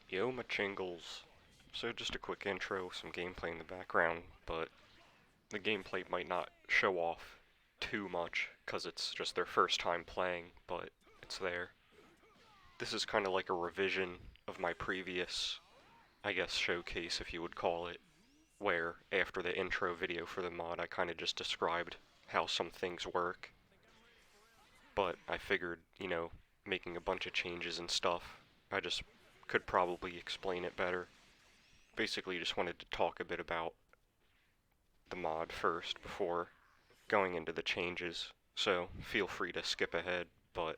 Yo, Machingles. So just a quick intro, some gameplay in the background, but the gameplay might not show off too much, because it's just their first time playing, but it's there. This is kind of like a revision of my previous, I guess, showcase, if you would call it, where after the intro video for the mod, I kind of just described how some things work. But I figured, making a bunch of changes and stuff, I just could probably explain it better. Basically, just wanted to talk a bit about the mod first before going into the changes, so feel free to skip ahead, but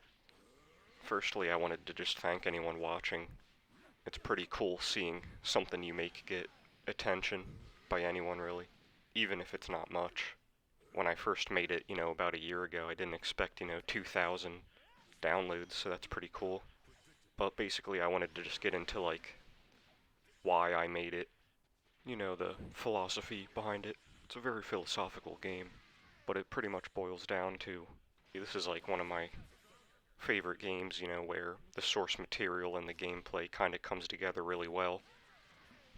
firstly I wanted to just thank anyone watching. It's pretty cool seeing something you make get attention by anyone really, even if it's not much. When I first made it, about a year ago, I didn't expect, 2,000 downloads, so that's pretty cool. But basically I wanted to just get into like why I made it, the philosophy behind it. It's a very philosophical game, but it pretty much boils down to this is like one of my favorite games, where the source material and the gameplay kind of comes together really well.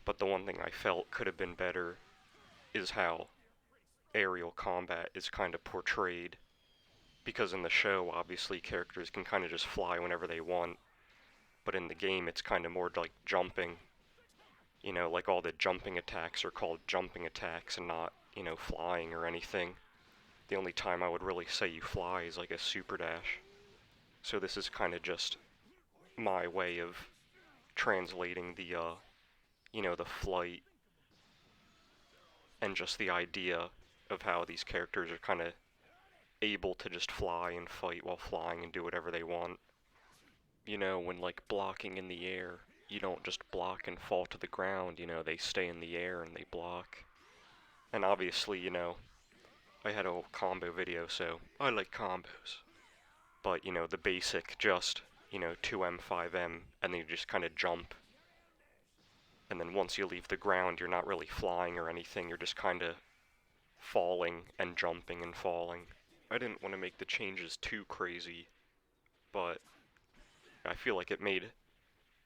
But the one thing I felt could have been better is how aerial combat is kind of portrayed. Because in the show, obviously, characters can kind of just fly whenever they want, but in the game, it's kind of more like jumping. Like all the jumping attacks are called jumping attacks and not, flying or anything. The only time I would really say you fly is like a SuperDash. So this is kind of just my way of translating the flight and just the idea of how these characters are kind of able to just fly and fight while flying and do whatever they want. When like blocking in the air, you don't just block and fall to the ground, they stay in the air and they block. And obviously, I had a whole combo video, so I like combos. But, the basic just, 2M, 5M, and then you just kind of jump. And then once you leave the ground, you're not really flying or anything, you're just kind of falling and jumping and falling. I didn't want to make the changes too crazy, but I feel like it made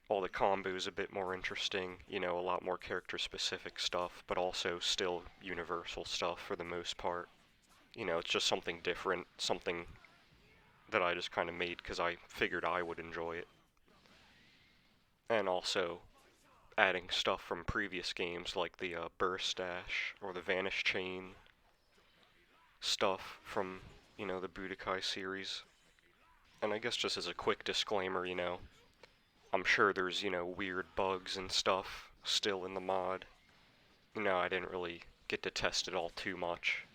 all the combos a bit more interesting, a lot more character specific stuff, but also still universal stuff for the most part. It's just something different, something that I just kind of made because I figured I would enjoy it. And also adding stuff from previous games like the Burst Dash or the Vanish Chain stuff from, the Budokai series. And I guess just as a quick disclaimer, I'm sure there's, weird bugs and stuff still in the mod. I didn't really get to test it all too much,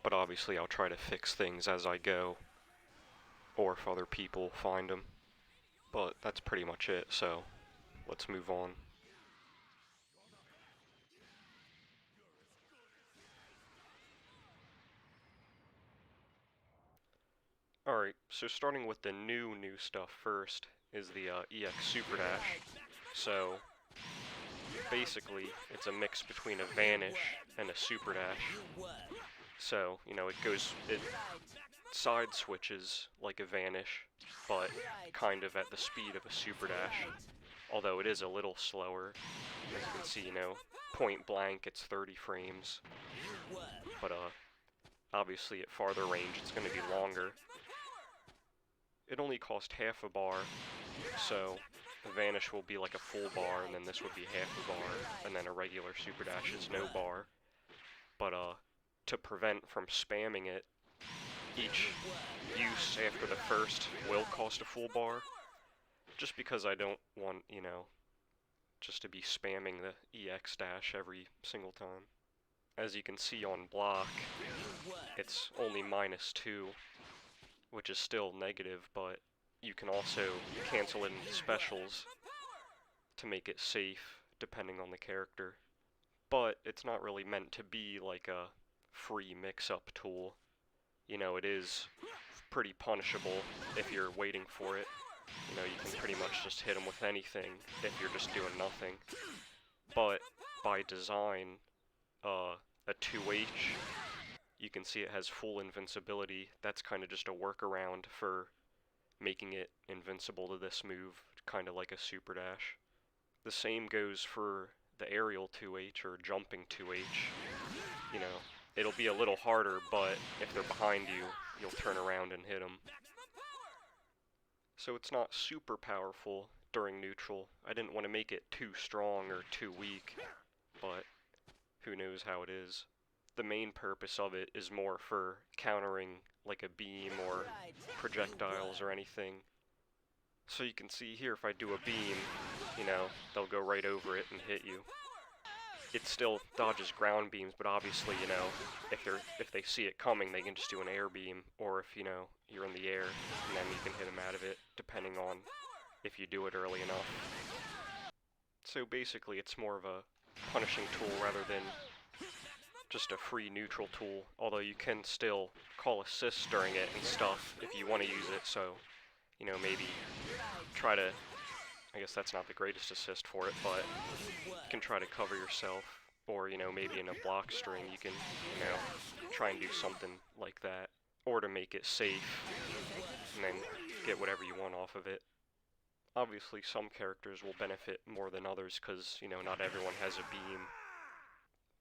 but obviously I'll try to fix things as I go, or if other people find them. But that's pretty much it, so let's move on. Alright, so starting with the new stuff first is the EX Super Dash. So basically, it's a mix between a Vanish and a Super Dash. So, it side switches like a Vanish, but kind of at the speed of a Super Dash. Although it is a little slower. As you can see, point blank it's 30 frames. But obviously at farther range it's going to be longer. It only cost half a bar, so the Vanish will be like a full bar, and then this would be half a bar, and then a regular Super Dash is no bar. But to prevent from spamming it, each use after the first will cost a full bar, just because I don't want, just to be spamming the EX dash every single time. As you can see on block, it's only -2, which is still negative, but you can also cancel it into specials to make it safe, depending on the character. But it's not really meant to be like a free mix-up tool. It is pretty punishable if you're waiting for it. You can pretty much just hit them with anything if you're just doing nothing. But by design, a 2H, you can see it has full invincibility. That's kind of just a workaround for making it invincible to this move, kind of like a Super Dash. The same goes for the aerial 2H or jumping 2H. You know, it'll be a little harder, but if they're behind you, you'll turn around and hit them. So it's not super powerful during neutral. I didn't want to make it too strong or too weak, but who knows how it is. The main purpose of it is more for countering like a beam or projectiles or anything. So you can see here if I do a beam, you know, they'll go right over it and hit you. It still dodges ground beams, but obviously, you know, if they see it coming, they can just do an air beam, or if, you know, you're in the air, and then you can hit them out of it, depending on if you do it early enough. So basically, it's more of a punishing tool rather than just a free neutral tool, although you can still call assists during it and stuff if you want to use it, so, you know, maybe try to, I guess that's not the greatest assist for it, but you can try to cover yourself, or, you know, maybe in a block string you can, you know, try and do something like that, or to make it safe, and then get whatever you want off of it. Obviously, some characters will benefit more than others, because, you know, not everyone has a beam,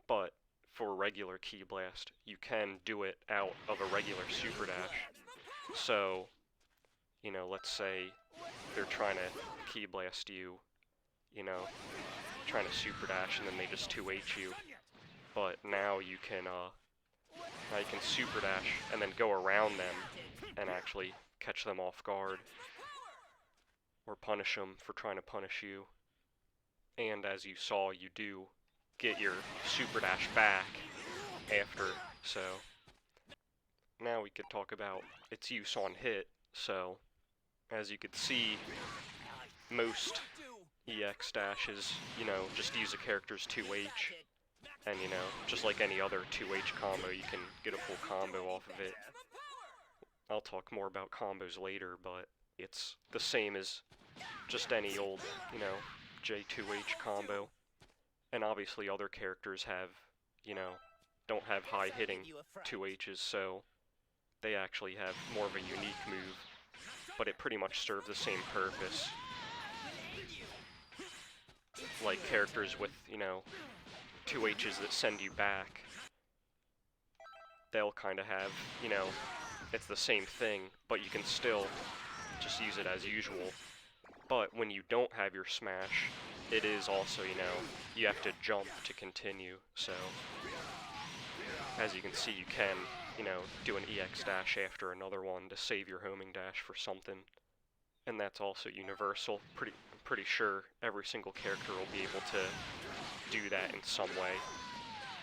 but for regular Ki Blast, you can do it out of a regular SuperDash. So, you know, let's say they're trying to Ki Blast you, you know, trying to SuperDash and then they just 2H you. But now you can SuperDash and then go around them and actually catch them off guard. Or punish them for trying to punish you. And as you saw, you do get your SuperDash back after, so now we could talk about its use on hit. So as you could see, most EX dashes, you know, just use a character's 2H, and you know, just like any other 2H combo, you can get a full combo off of it. I'll talk more about combos later, but it's the same as just any old, you know, J2H combo. And obviously other characters have, you know, don't have high hitting 2Hs, so they actually have more of a unique move, but it pretty much serves the same purpose. Like characters with, you know, 2Hs that send you back, they'll kind of have, you know, it's the same thing, but you can still just use it as usual. But when you don't have your smash, it is also, you know, you have to jump to continue, so as you can see, you can, you know, do an EX dash after another one to save your homing dash for something, and that's also universal. I'm pretty sure every single character will be able to do that in some way,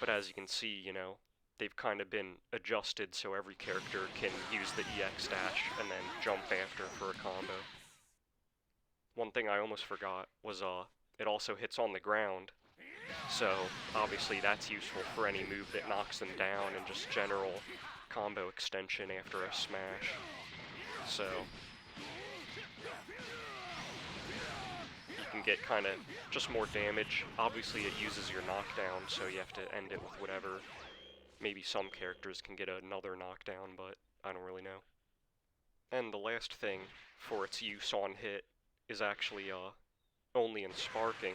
but as you can see, you know, they've kind of been adjusted so every character can use the EX dash and then jump after for a combo. One thing I almost forgot was it also hits on the ground, so obviously that's useful for any move that knocks them down and just general combo extension after a smash. So you can get kind of just more damage. Obviously it uses your knockdown, so you have to end it with whatever. Maybe some characters can get another knockdown, but I don't really know. And the last thing for its use on hit is actually only in sparking.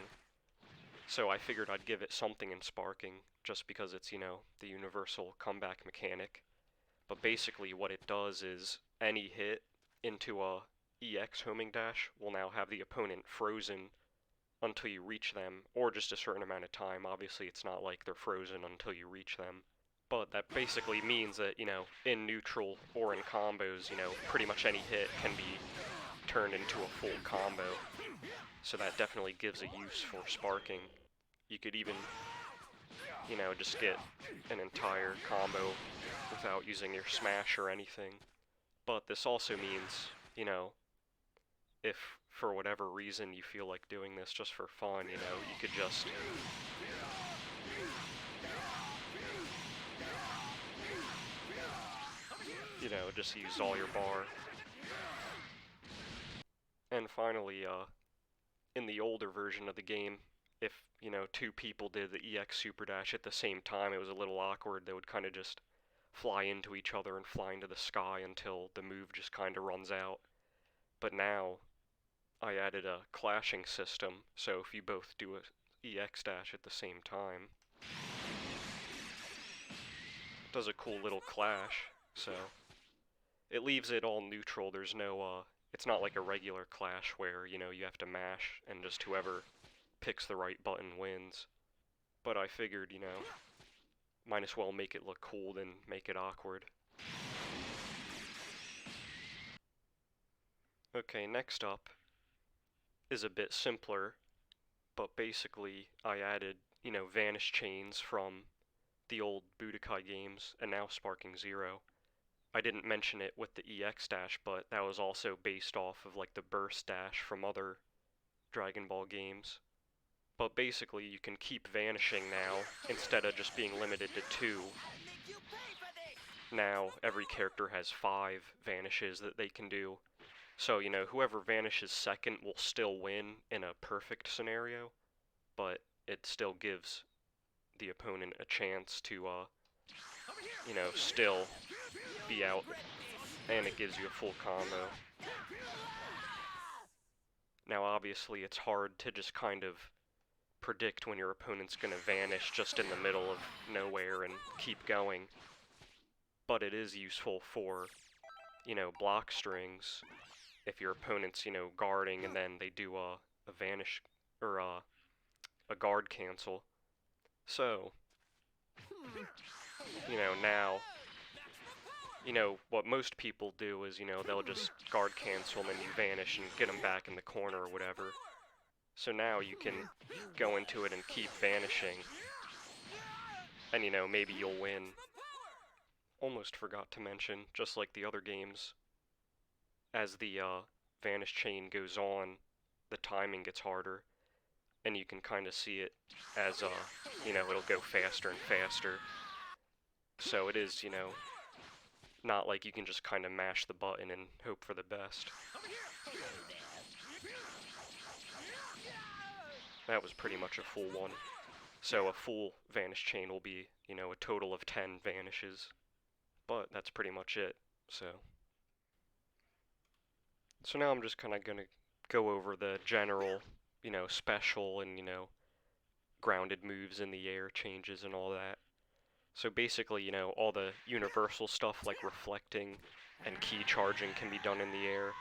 So I figured I'd give it something in sparking, just because it's, you know, the universal comeback mechanic. But basically what it does is any hit into a EX homing dash will now have the opponent frozen until you reach them, or just a certain amount of time. Obviously it's not like they're frozen until you reach them. But that basically means that, you know, in neutral or in combos, you know, pretty much any hit can be turned into a full combo. So that definitely gives a use for sparking. You could even, you know, just get an entire combo without using your smash or anything. But this also means, you know, if for whatever reason you feel like doing this just for fun, you know, you could just just use all your bar. And finally, in the older version of the game, if, you know, two people did the EX Super Dash at the same time, it was a little awkward. They would kind of just fly into each other and fly into the sky until the move just kind of runs out. But now, I added a clashing system, so if you both do a EX dash at the same time, it does a cool little clash, so it leaves it all neutral. There's no, it's not like a regular clash where, you know, you have to mash and just whoever picks the right button wins. But I figured, you know, might as well make it look cool than make it awkward. Okay, next up is a bit simpler, but basically I added, you know, Vanish Chains from the old Budokai games and now Sparking Zero. I didn't mention it with the EX dash, but that was also based off of like the burst dash from other Dragon Ball games. But basically you can keep vanishing now instead of just being limited to 2. Now every character has 5 vanishes that they can do. So, you know, whoever vanishes second will still win in a perfect scenario, but it still gives the opponent a chance to, you know, still be out, and it gives you a full combo. Now, obviously, it's hard to just kind of predict when your opponent's gonna vanish just in the middle of nowhere and keep going, but it is useful for, you know, block strings. If your opponent's, you know, guarding and then they do a vanish, or a guard cancel. So, you know, now, you know, what most people do is, you know, they'll just guard cancel and then you vanish and get them back in the corner or whatever. So now you can go into it and keep vanishing, and, you know, maybe you'll win. Almost forgot to mention, just like the other games, as the Vanish chain goes on, the timing gets harder, and you can kind of see it as, you know, it'll go faster and faster. So it is, you know, not like you can just kind of mash the button and hope for the best. That was pretty much a full one. So a full Vanish chain will be, you know, a total of 10 vanishes. But that's pretty much it, so. So now I'm just kind of going to go over the general, you know, special and, you know, grounded moves in the air changes and all that. So basically, you know, all the universal stuff like reflecting and key charging can be done in the air,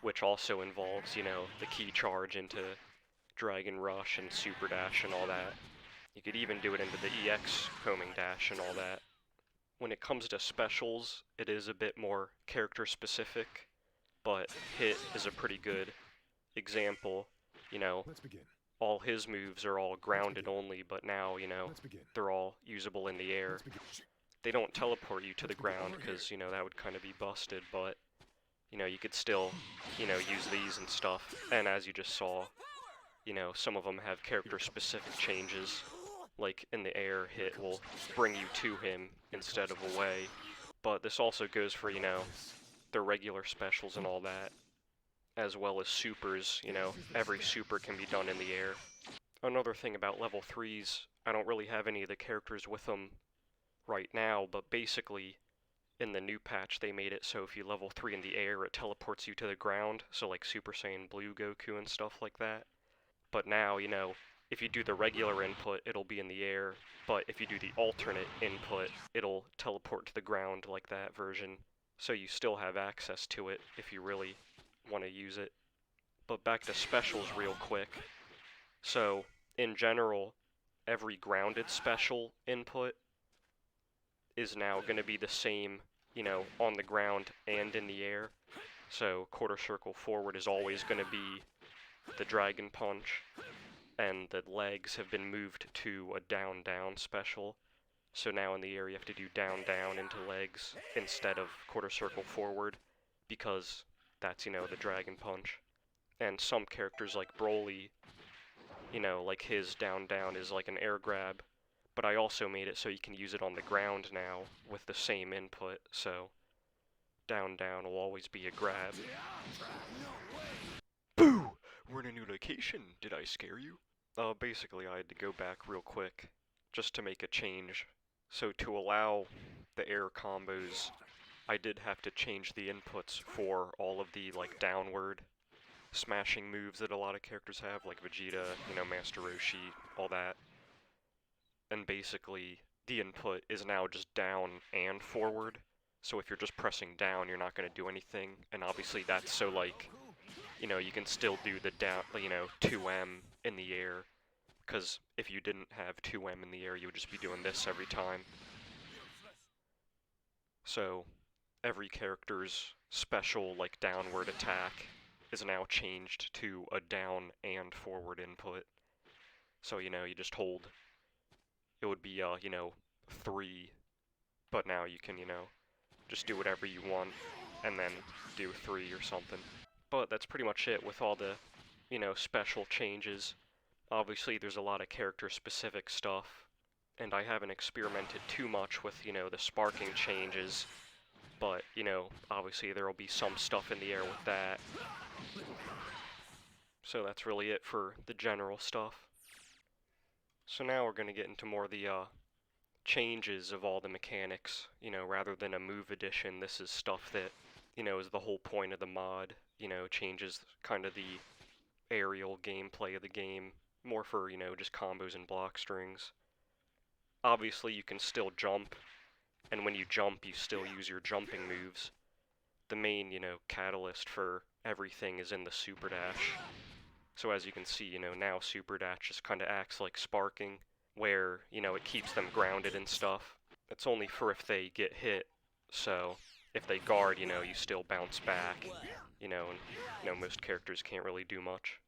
which also involves, you know, the key charge into Dragon Rush and SuperDash and all that. You could even do it into the EX homing dash and all that. When it comes to specials, it is a bit more character specific, but Hit is a pretty good example. You know, all his moves are all grounded only, but now, you know, they're all usable in the air. They don't teleport you to the ground because, you know, that would kind of be busted, but, you know, you could still, you know, use these and stuff. And as you just saw, you know, some of them have character specific changes. Like in the air, Hit will bring you to him instead of away. But this also goes for, you know, the regular specials and all that, as well as supers. You know, every super can be done in the air. Another thing about level 3s, I don't really have any of the characters with them right now, but basically in the new patch they made it so if you level 3 in the air, it teleports you to the ground, so like Super Saiyan Blue Goku and stuff like that. But now, you know, if you do the regular input, it'll be in the air, but if you do the alternate input, it'll teleport to the ground like that version, so you still have access to it if you really want to use it. But back to specials real quick. So, in general, every grounded special input is now going to be the same, you know, on the ground and in the air. So, quarter circle forward is always going to be the Dragon Punch, and the legs have been moved to a down-down special. So now in the air you have to do down-down into legs instead of quarter circle forward, because that's, you know, the Dragon Punch. And some characters like Broly, you know, like his down-down is like an air grab, but I also made it so you can use it on the ground now with the same input, so down-down will always be a grab. Boo! We're in a new location. Did I scare you? Basically I had to go back real quick just to make a change. So to allow the air combos, I did have to change the inputs for all of the, like, downward smashing moves that a lot of characters have, like Vegeta, Master Roshi, all that. And basically, the input is now just down and forward. So if you're just pressing down, you're not going to do anything. And obviously that's so like, you can still do the down, 2M in the air. Because if you didn't have 2M in the air, you would just be doing this every time. So every character's special, like, downward attack is now changed to a down and forward input. So, you just hold. It would be, 3, but now you can, just do whatever you want, and then do 3 or something. But that's pretty much it with all the, special changes. Obviously, there's a lot of character-specific stuff, and I haven't experimented too much with, the sparking changes, but, obviously there will be some stuff in the air with that. So that's really it for the general stuff. So now we're going to get into more of the changes of all the mechanics. Rather than a move addition, this is stuff that, is the whole point of the mod. Changes kind of the aerial gameplay of the game, more for, just combos and block strings. Obviously, you can still jump, and when you jump, you still use your jumping moves. The main, catalyst for everything is in the SuperDash. So as you can see, now SuperDash just kind of acts like sparking, where, it keeps them grounded and stuff. It's only for if they get hit, so if they guard, you still bounce back, and, most characters can't really do much.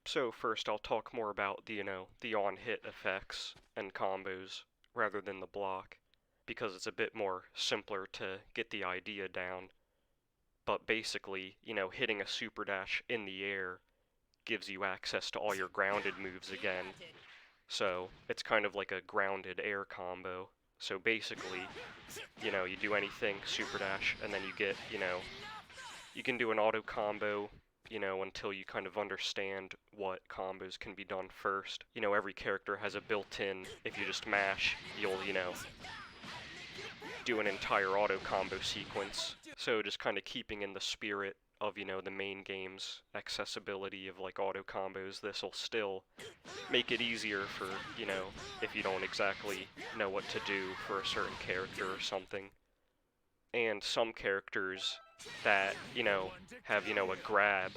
So first I'll talk more about the, the on-hit effects and combos, rather than the block, because it's a bit more simpler to get the idea down. But basically, hitting a SuperDash in the air gives you access to all your grounded moves again. So it's kind of like a grounded air combo. So basically, you do anything, SuperDash, and then you get, you can do an auto combo, until you kind of understand what combos can be done first. Every character has a built-in, if you just mash, you'll, do an entire auto combo sequence. So just kind of keeping in the spirit of, the main game's accessibility of, like, auto combos, this will still make it easier for, if you don't exactly know what to do for a certain character or something. And some characters that, have, a grab,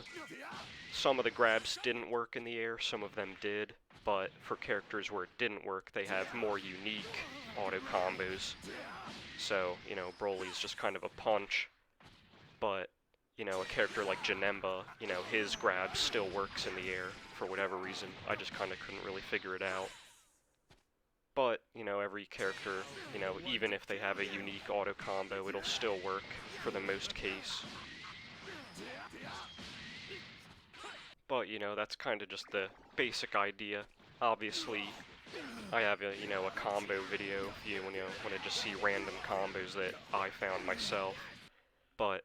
some of the grabs didn't work in the air, some of them did, but for characters where it didn't work, they have more unique auto combos. So, Broly's just kind of a punch, but, a character like Janemba, his grab still works in the air for whatever reason. I just kind of couldn't really figure it out. But, every character, even if they have a unique auto combo, it'll still work for the most case. But, that's kind of just the basic idea. Obviously, I have a, a combo video if you, want to just see random combos that I found myself. But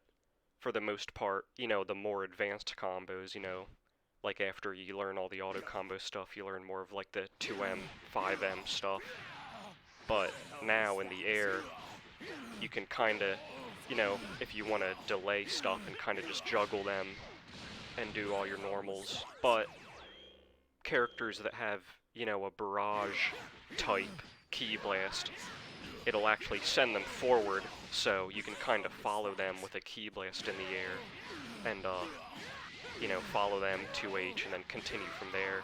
for the most part, the more advanced combos, like after you learn all the auto combo stuff, you learn more of like the 2M, 5M stuff. But now in the air, you can kind of, if you want to delay stuff and kind of just juggle them and do all your normals. But characters that have, a barrage type ki blast, it'll actually send them forward, so you can kind of follow them with a ki blast in the air, and, follow them 2H and then continue from there.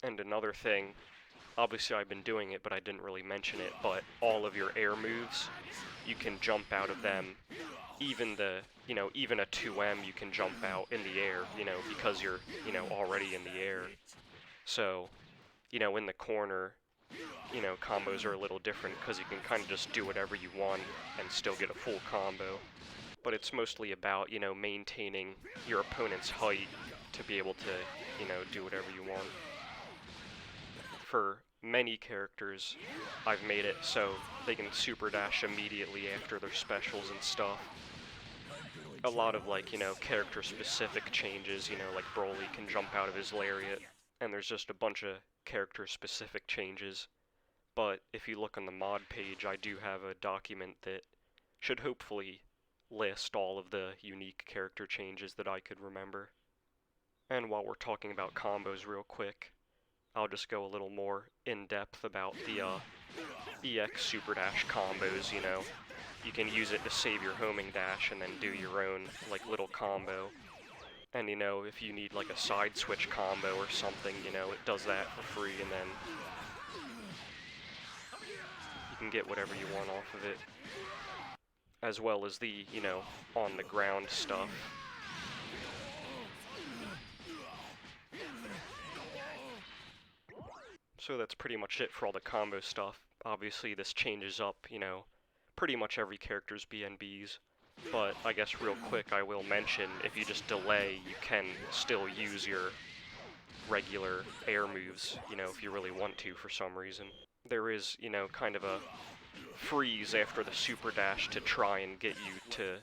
And another thing, obviously I've been doing it, but I didn't really mention it, but all of your air moves, you can jump out of them. Even the, even a 2M you can jump out in the air, because you're, already in the air. So, in the corner, combos are a little different because you can kind of just do whatever you want and still get a full combo. But it's mostly about, maintaining your opponent's height to be able to, do whatever you want. For many characters, I've made it so they can super dash immediately after their specials and stuff. A lot of, like, character-specific changes, like Broly can jump out of his lariat, and there's just a bunch of character-specific changes. But if you look on the mod page, I do have a document that should hopefully list all of the unique character changes that I could remember. And while we're talking about combos real quick, I'll just go a little more in-depth about the EX Super Dash combos, you know. You can use it to save your homing dash and then do your own, like, little combo. And, you know, if you need, like, a side switch combo or something, you know, it does that for free, and then you can get whatever you want off of it. As well as the, you know, on-the-ground stuff. So that's pretty much it for all the combo stuff. Obviously this changes up, you know, pretty much every character's BNBs. But I guess real quick I will mention, if you just delay, you can still use your regular air moves, you know, if you really want to for some reason. There is, you know, kind of a freeze after the Super Dash to try and get you to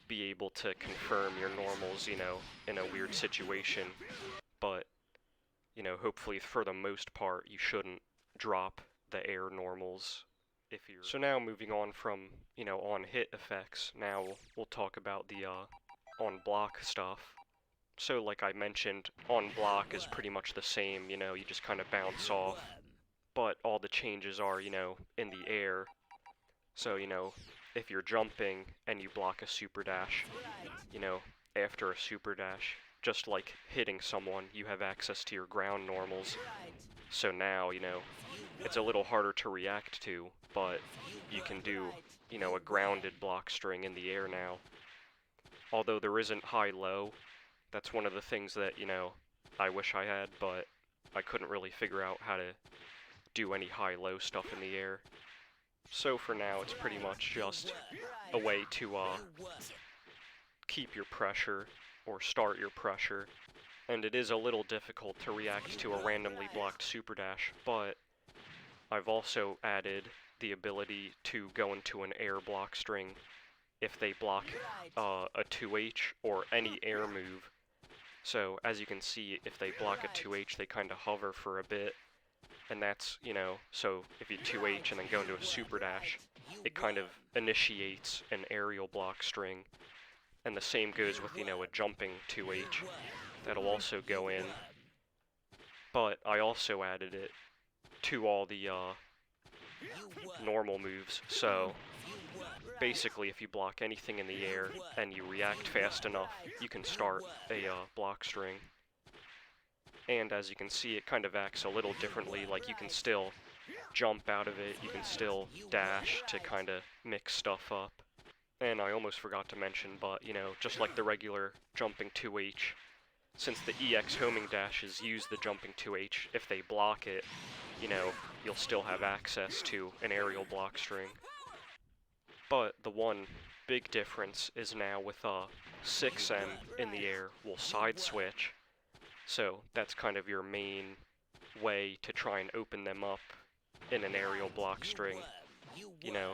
be able to confirm your normals, you know, in a weird situation. But you know, hopefully for the most part, you shouldn't drop the air normals if you're... So now moving on from, you know, on-hit effects, now we'll talk about the on-block stuff. So like I mentioned, on-block is pretty much the same, you know, you just kind of bounce off. But all the changes are, you know, in the air. So, you know, if you're jumping and you block a Super Dash, you know, after a Super Dash, just like hitting someone, you have access to your ground normals. So now, you know, it's a little harder to react to, but you can do, you know, a grounded block string in the air now. Although there isn't high-low, that's one of the things that, you know, I wish I had, but I couldn't really figure out how to do any high-low stuff in the air. So for now, it's pretty much just a way to keep your pressure, or start your pressure, and it is a little difficult to react to a randomly blocked Super Dash, but I've also added the ability to go into an air block string if they block a 2H or any air move. So as you can see, if they block a 2H, they kind of hover for a bit, and that's, you know, so if you 2H and then go into a Super Dash, it kind of initiates an aerial block string. And the same goes with, you know, a jumping 2H. That'll also go in. But I also added it to all the normal moves. So basically, if you block anything in the air and you react fast enough, you can start a block string. And as you can see, it kind of acts a little differently. Like, you can still jump out of it, you can still dash to kind of mix stuff up. And I almost forgot to mention, but, you know, just like the regular jumping 2H, since the EX homing dashes use the jumping 2H, if they block it, you know, you'll still have access to an aerial block string. But the one big difference is now with 6M in the air will side switch, so that's kind of your main way to try and open them up in an aerial block string, you know,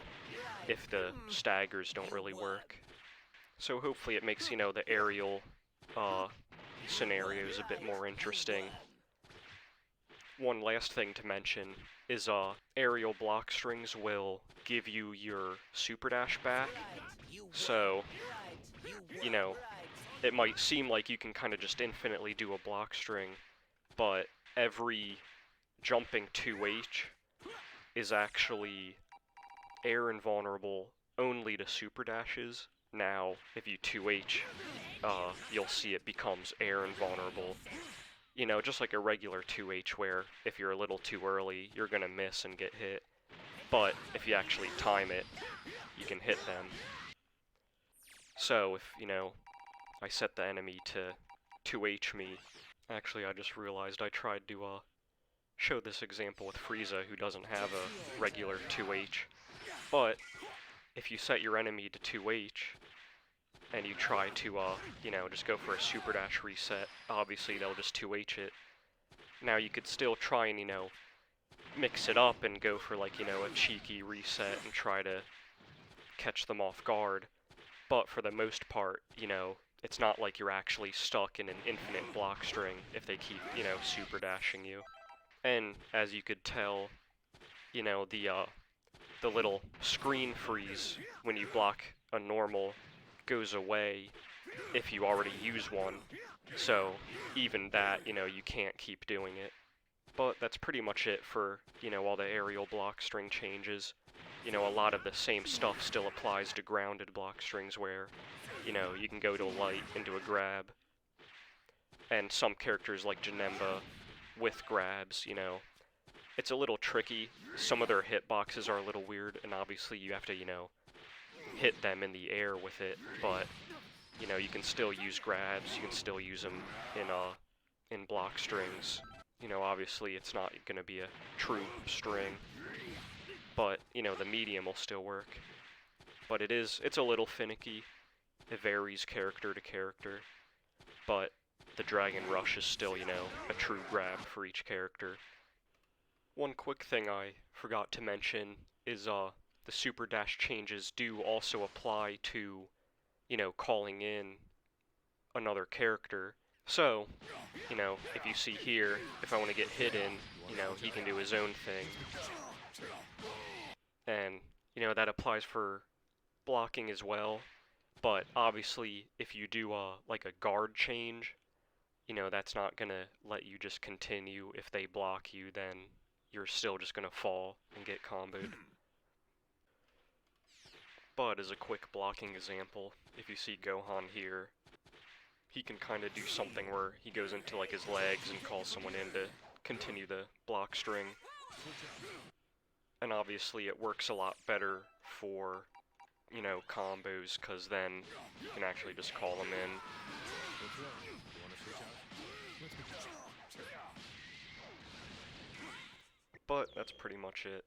if the staggers don't really work. So hopefully it makes, you know, the aerial scenarios a bit more interesting. One last thing to mention is aerial block strings will give you your Super Dash back. So, you know, it might seem like you can kind of just infinitely do a block string, but every jumping 2H is actually air invulnerable only to Super Dashes. Now, if you 2H, you'll see it becomes air invulnerable. You know, just like a regular 2H where if you're a little too early, you're gonna miss and get hit. But if you actually time it, you can hit them. So if, you know, I set the enemy to 2H me, actually I just realized I tried to show this example with Frieza, who doesn't have a regular 2H. But if you set your enemy to 2H, and you try to, you know, just go for a Super Dash reset, obviously they'll just 2H it. Now you could still try and, you know, mix it up and go for, like, you know, a cheeky reset and try to catch them off guard. But for the most part, you know, it's not like you're actually stuck in an infinite block string if they keep, you know, Super Dashing you. And as you could tell, you know, the little screen freeze when you block a normal goes away if you already use one. So even that, you can't keep doing it. But that's pretty much it for, all the aerial block string changes. A lot of the same stuff still applies to grounded block strings where, you can go to a light into a grab. And some characters like Janemba with grabs, it's a little tricky. Some of their hitboxes are a little weird, and obviously you have to, hit them in the air with it, but, you can still use grabs, you can still use them in block strings. Obviously it's not going to be a true string, but, the medium will still work. But it's a little finicky. It varies character to character, but the Dragon Rush is still, a true grab for each character. One quick thing I forgot to mention is the SuperDash changes do also apply to, calling in another character. So, if you see here, if I want to get hit in, he can do his own thing. And, that applies for blocking as well. But obviously, if you do like a guard change, that's not going to let you just continue. If they block you, then you're still just going to fall and get comboed. But as a quick blocking example, if you see Gohan here, he can kind of do something where he goes into like his legs and calls someone in to continue the block string. And obviously it works a lot better for, combos, because then you can actually just call them in. But that's pretty much it.